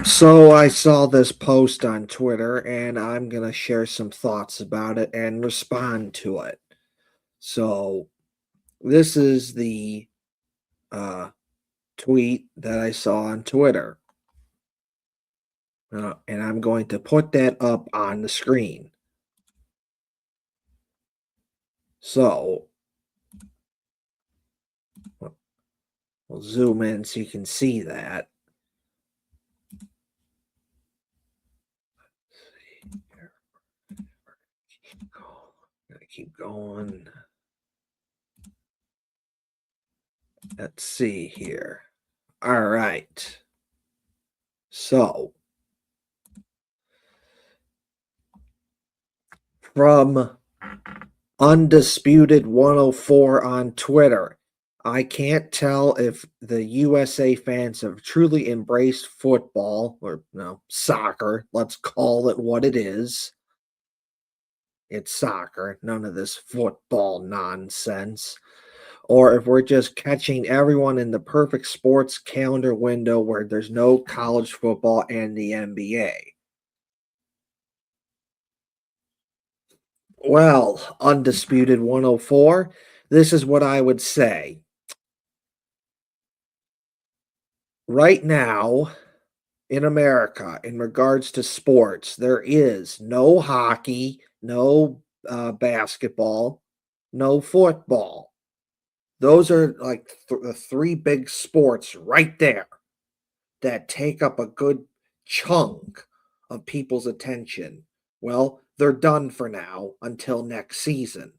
So I saw this post on Twitter and I'm going to share some thoughts about it and respond to it. So this is the uh, tweet that I saw on Twitter. And I'm going to put that up on the screen. So we'll zoom in so you can see that. Gotta keep going. Let's see here. All right. So from Undisputed 104 on Twitter. I can't tell if the USA fans have truly embraced football or no soccer. Let's call it what it is. It's soccer, none of this football nonsense. Or if we're just catching everyone in the perfect sports calendar window where there's no college football and the NBA. Well, Undisputed 104, this is what I would say. Right now in America, in regards to sports, there is no hockey, no basketball, no football. Those are like the three big sports right there that take up a good chunk of people's attention. Well, they're done for now until next season.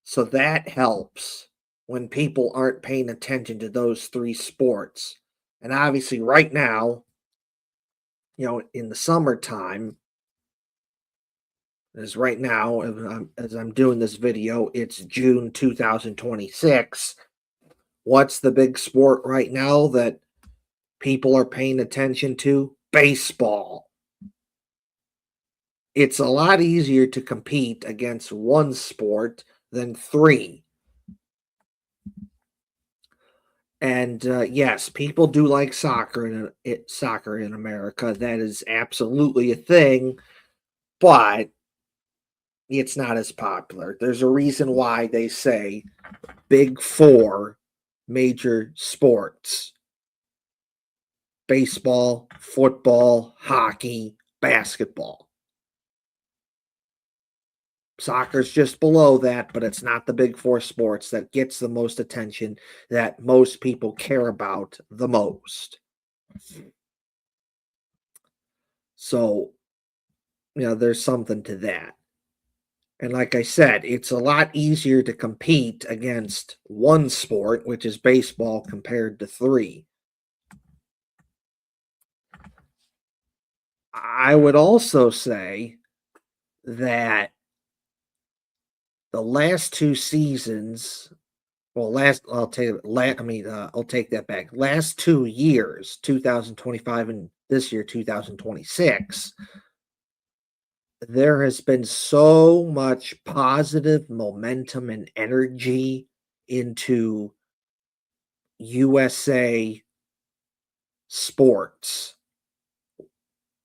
So that helps when people aren't paying attention to those three sports. And obviously, right now, in the summertime, as right now, as I'm doing this video, it's June 2026. What's the big sport right now that people are paying attention to? Baseball. It's a lot easier to compete against one sport than three. And yes, people do like soccer in America. That is absolutely a thing, but it's not as popular. There's a reason why they say big four major sports: baseball, football, hockey, basketball. Soccer's just below that, but it's not the big four sports that gets the most attention, that most people care about the most. So, there's something to that. And like I said, it's a lot easier to compete against one sport, which is baseball, compared to three. I would also say that the last two seasons, well, I'll take that back. Last 2 years, 2025 and this year, 2026, there has been so much positive momentum and energy into USA sports.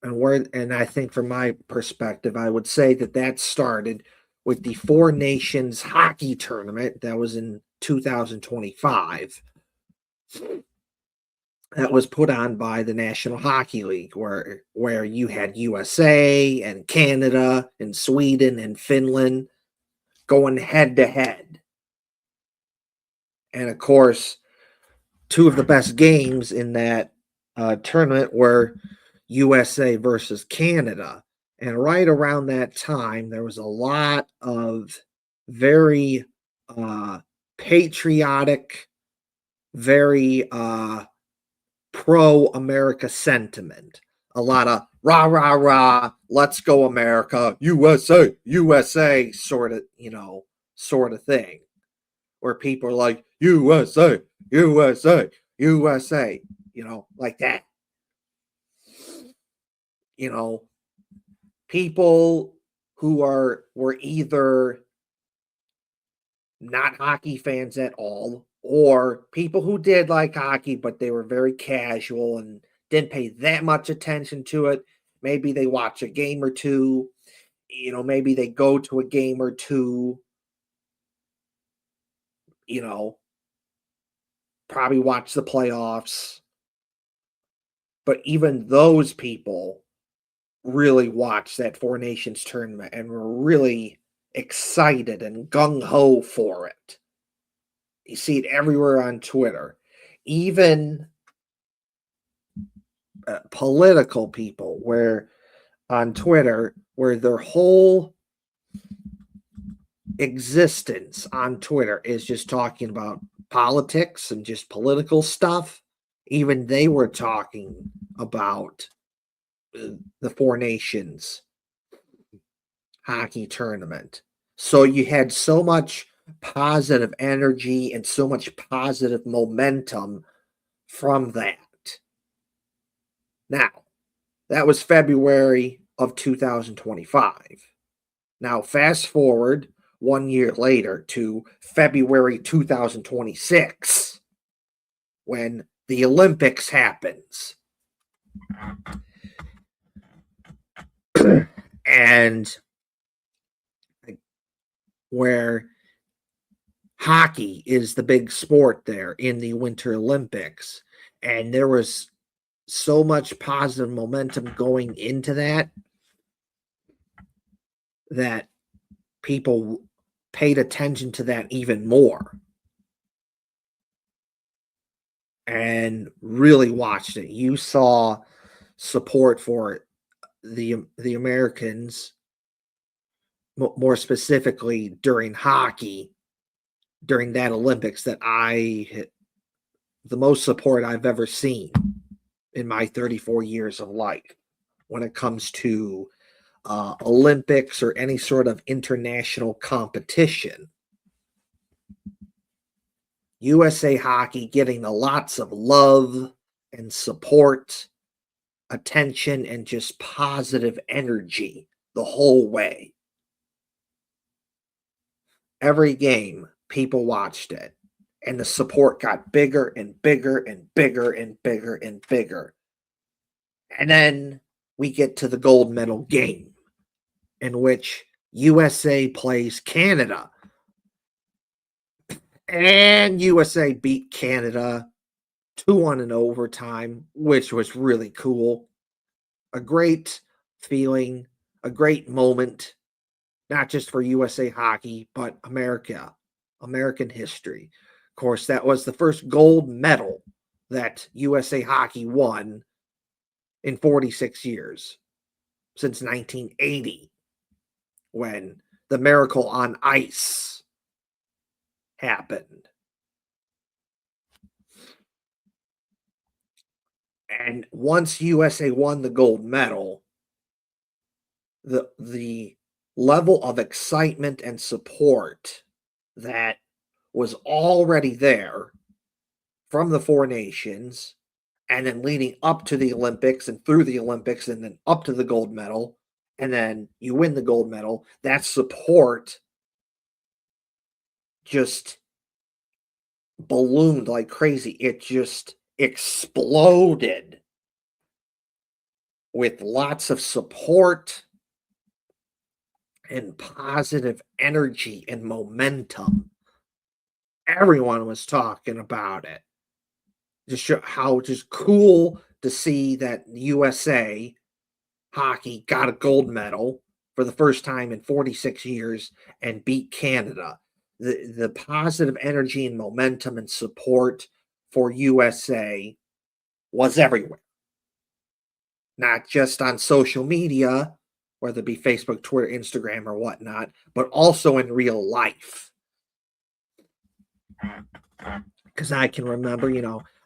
And I think from my perspective, I would say that started with the Four Nations hockey tournament that was in 2025. That was put on by the National Hockey League, where you had USA and Canada and Sweden and Finland going head to head. And of course, two of the best games in that tournament were USA versus Canada. And right around that time, there was a lot of very patriotic, very pro America sentiment. A lot of rah, rah, rah, let's go America, USA, USA sort of thing. Where people are like, USA, USA, USA, like that. You know, people who were either not hockey fans at all, or people who did like hockey, but they were very casual and didn't pay that much attention to it. Maybe they watch a game or two, maybe they go to a game or two, you know, probably watch the playoffs. But even those people really watched that Four Nations tournament and were really excited and gung ho for it. You see it everywhere on Twitter. Even political people, where on Twitter, where their whole existence on Twitter is just talking about politics and just political stuff. Even they were talking about the Four Nations hockey tournament. So you had so much positive energy and so much positive momentum from that. Now, that was February of 2025. Now, fast forward 1 year later to February 2026, when the Olympics happens. And where hockey is the big sport there in the Winter Olympics. And there was so much positive momentum going into that people paid attention to that even more and really watched it. You saw support for the Americans, more specifically during hockey, during that Olympics, that the most support I've ever seen in my 34 years of life when it comes to Olympics or any sort of international competition. USA Hockey getting lots of love and support, attention, and just positive energy the whole way. Every game, people watched it, and the support got bigger and bigger and bigger and bigger and bigger. And then we get to the gold medal game, in which USA plays Canada. And USA beat Canada 2-1 in overtime, which was really cool. A great feeling, a great moment, not just for USA Hockey, but American history. Of course, that was the first gold medal that USA Hockey won in 46 years, since 1980, when the Miracle on Ice happened. And once USA won the gold medal, the level of excitement and support that was already there from the Four Nations, and then leading up to the Olympics and through the Olympics and then up to the gold medal, and then you win the gold medal, that support just ballooned like crazy. It just exploded with lots of support and positive energy and momentum. Everyone was talking about it. Just how just cool to see that USA Hockey got a gold medal for the first time in 46 years and beat Canada. The positive energy and momentum and support for USA was everywhere. Not just on social media, whether it be Facebook, Twitter, Instagram, or whatnot, but also in real life. Because I can remember,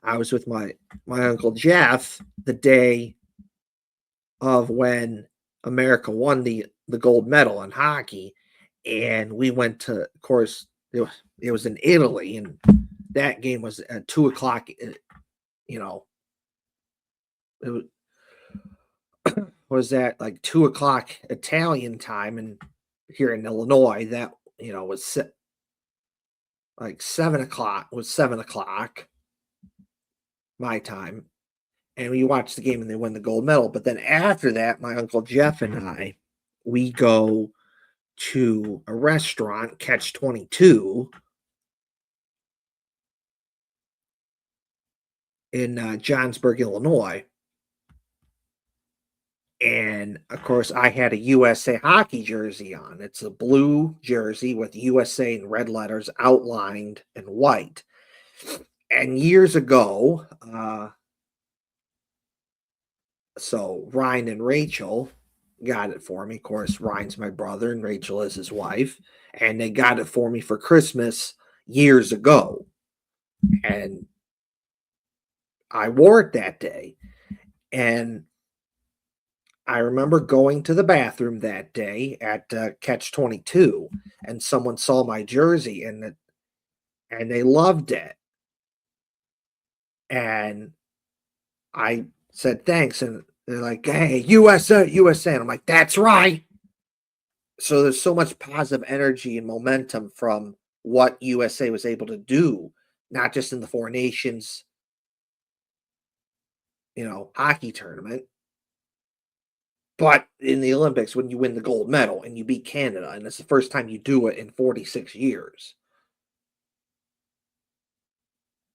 I was with my Uncle Jeff the day of when America won the gold medal in hockey, and we went to, of course, it was in Italy, and that game was at 2:00. It was at like 2:00 Italian time, and here in Illinois, that was like 7:00 was 7:00 my time, and we watch the game and they win the gold medal. But then after that, my Uncle Jeff and I, we go to a restaurant, Catch 22, in Johnsburg, Illinois. And of course, I had a USA hockey jersey on. It's a blue jersey with USA in red letters outlined in white. And years ago, so Ryan and Rachel got it for me. Of course, Ryan's my brother and Rachel is his wife. And they got it for me for Christmas years ago. And I wore it that day. And I remember going to the bathroom that day at Catch 22, and someone saw my jersey and they loved it. And I said thanks, and they're like, "Hey, USA, USA!" And I'm like, "That's right." So there's so much positive energy and momentum from what USA was able to do, not just in the Four Nations, hockey tournament, but in the Olympics when you win the gold medal and you beat Canada, and it's the first time you do it in 46 years.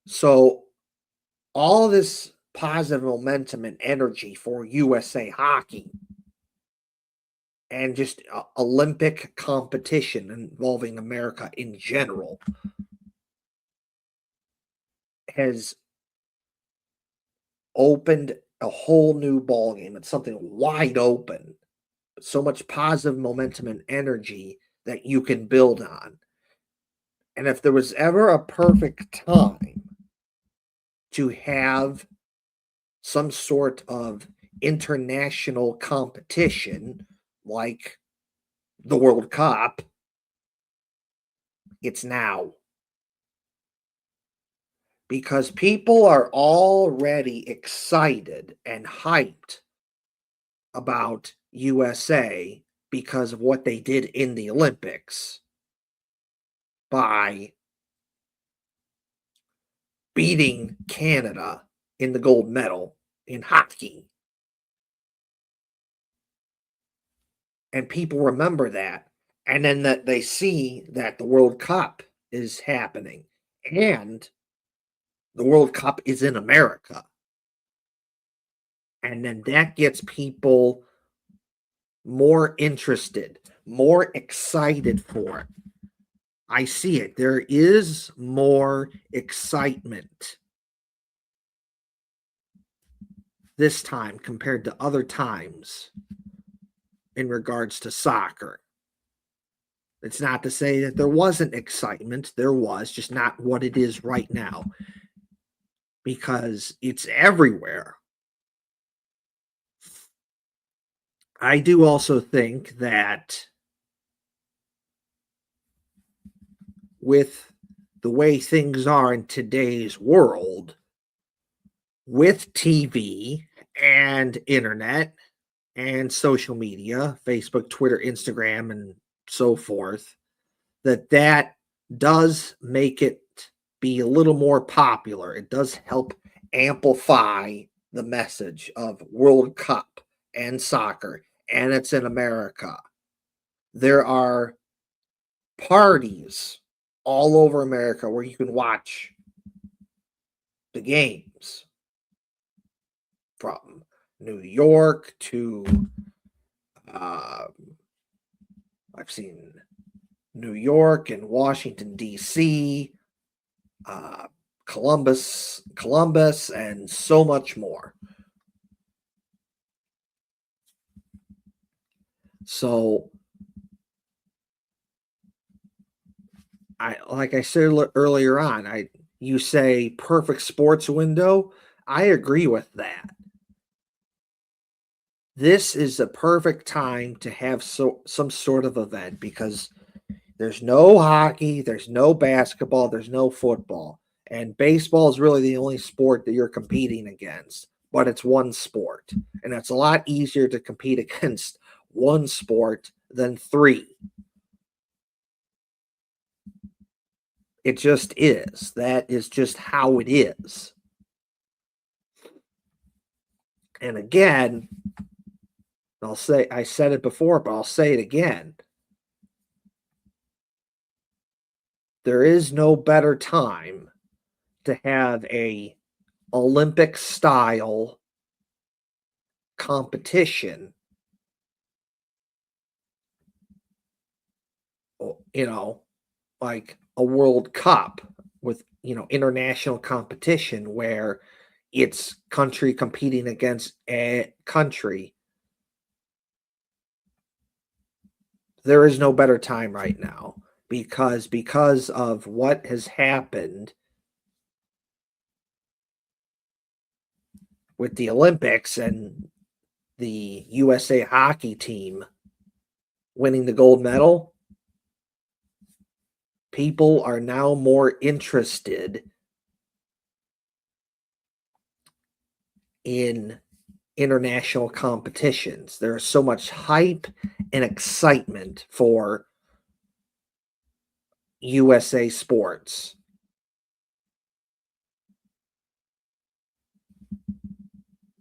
So all this positive momentum and energy for USA hockey and just Olympic competition involving America in general has opened a whole new ballgame. It's something wide open. So much positive momentum and energy that you can build on. And if there was ever a perfect time to have some sort of international competition like the World Cup, it's now. Because people are already excited and hyped about USA because of what they did in the Olympics by beating Canada in the gold medal in hockey. And people remember that. And then that they see that the World Cup is happening and the World Cup is in America. And then that gets people more interested, more excited for it. I see it. There is more excitement this time compared to other times in regards to soccer. It's not to say that there wasn't excitement. There was, just not what it is right now. Because it's everywhere. I do also think that with the way things are in today's world, with TV and internet and social media, Facebook, Twitter, Instagram, and so forth, that does make it be a little more popular. It does help amplify the message of World Cup and soccer, and it's in America. There are parties all over America where you can watch the games, from New York to I've seen New York and Washington D.C., Columbus, and so much more. So, like I said earlier on, you say perfect sports window. I agree with that. This is a perfect time to have some sort of event because there's no hockey, there's no basketball, there's no football. And baseball is really the only sport that you're competing against, but it's one sport. And it's a lot easier to compete against one sport than three. It just is. That is just how it is. And again, I said it before, but I'll say it again. There is no better time to have a Olympic style competition, you know, like a World Cup with, international competition where it's country competing against a country. There is no better time right now because of what has happened with the Olympics and the USA hockey team winning the gold medal. People are now more interested in international competitions. There is so much hype and excitement for USA sports.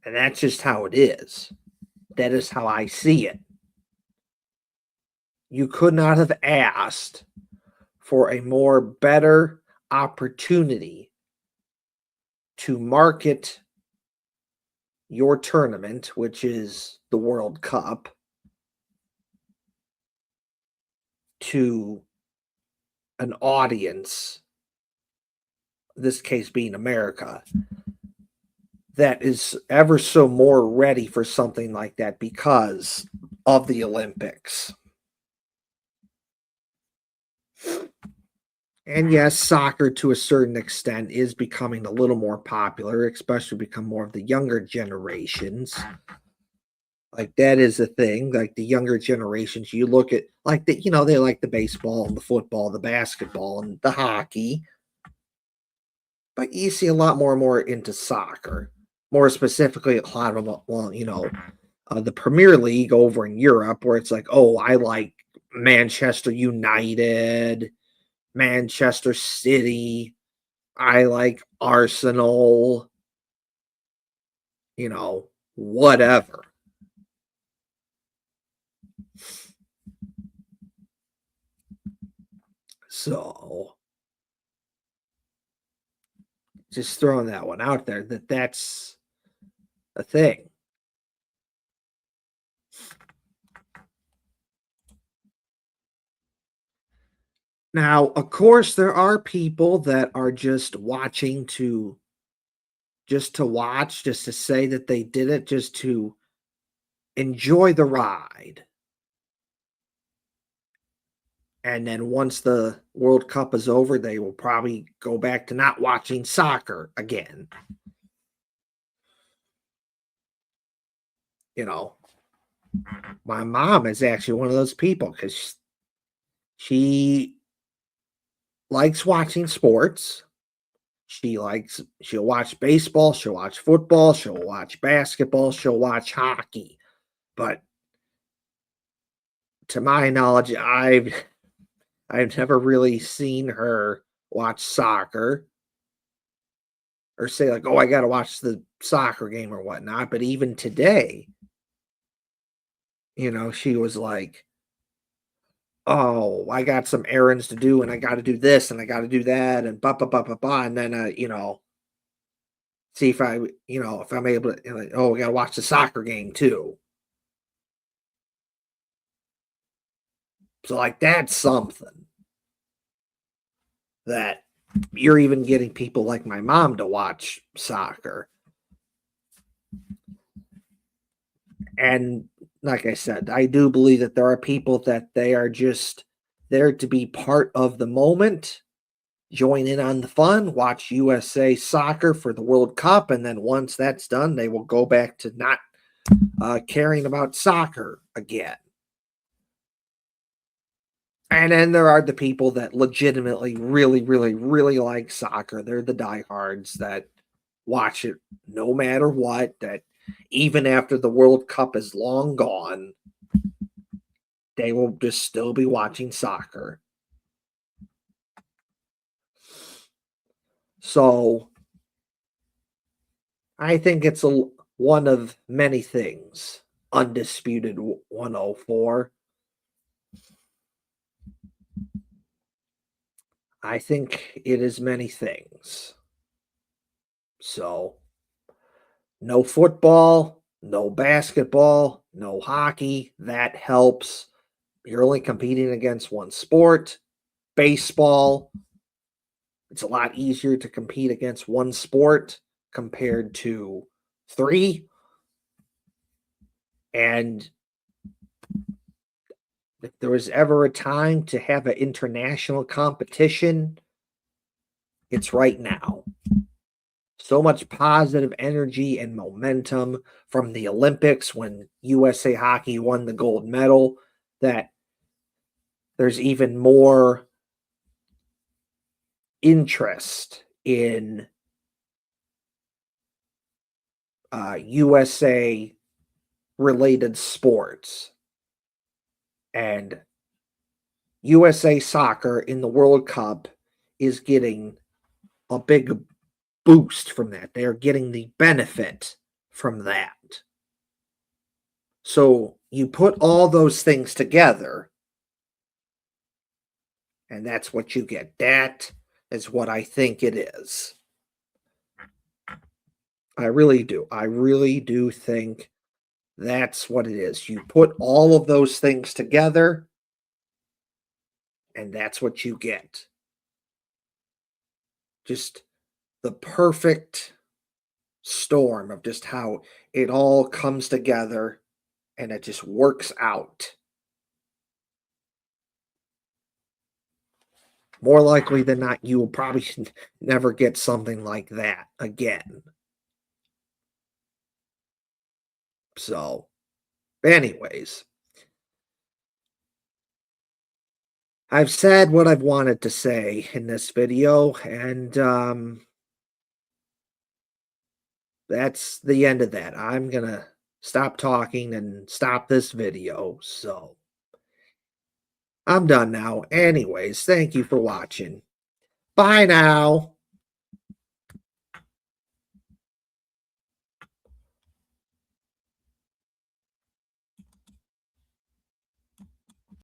And that's just how it is. That is how I see it. You could not have asked for a more better opportunity to market your tournament, which is the World Cup, to an audience, this case being America, that is ever so more ready for something like that because of the Olympics. And yes, soccer to a certain extent is becoming a little more popular, especially become more of the younger generations. Like that is a thing. Like the younger generations, you look at like they like the baseball and the football, the basketball and the hockey. But you see a lot more and more into soccer. More specifically, a lot of them, well, the Premier League over in Europe, where it's like, oh, I like Manchester United, Manchester City, I like Arsenal, whatever. So, just throwing that one out there that's a thing. Now, of course, there are people that are just watching just to watch, just to say that they did it, just to enjoy the ride. And then once the World Cup is over, they will probably go back to not watching soccer again. You know, my mom is actually one of those people because she likes watching sports. She'll watch baseball, she'll watch football, she'll watch basketball, she'll watch hockey. But to my knowledge, I've never really seen her watch soccer or say like, "Oh, I got to watch the soccer game or whatnot." But even today, she was like, "Oh, I got some errands to do, and I got to do this, and I got to do that, and ba ba ba ba ba," and then see if I'm able to, like, oh, we got to watch the soccer game too. So like that's something that you're even getting people like my mom to watch soccer. And like I said, I do believe that there are people that they are just there to be part of the moment, join in on the fun, watch USA soccer for the World Cup, and then once that's done, they will go back to not caring about soccer again. And then there are the people that legitimately really, really, really like soccer. They're the diehards that watch it no matter what, that even after the World Cup is long gone, they will just still be watching soccer. So I think it's one of many things. Undisputed 104. I think it is many things. So, no football, no basketball, no hockey. That helps. You're only competing against one sport. Baseball, it's a lot easier to compete against one sport compared to three. And if there was ever a time to have an international competition, it's right now. So much positive energy and momentum from the Olympics when USA Hockey won the gold medal that there's even more interest in USA related sports. And USA Soccer in the World Cup is getting a big boost from that. They're getting the benefit from that. So you put all those things together, and that's what you get. That is what I think it is. I really do. I really do think that's what it is. You put all of those things together, and that's what you get. Just the perfect storm of just how it all comes together and it just works out. More likely than not, you will probably never get something like that again. So, anyways, I've said what I've wanted to say in this video, and that's the end of that. I'm gonna stop talking and stop this video. So, I'm done now. Anyways, thank you for watching. Bye now.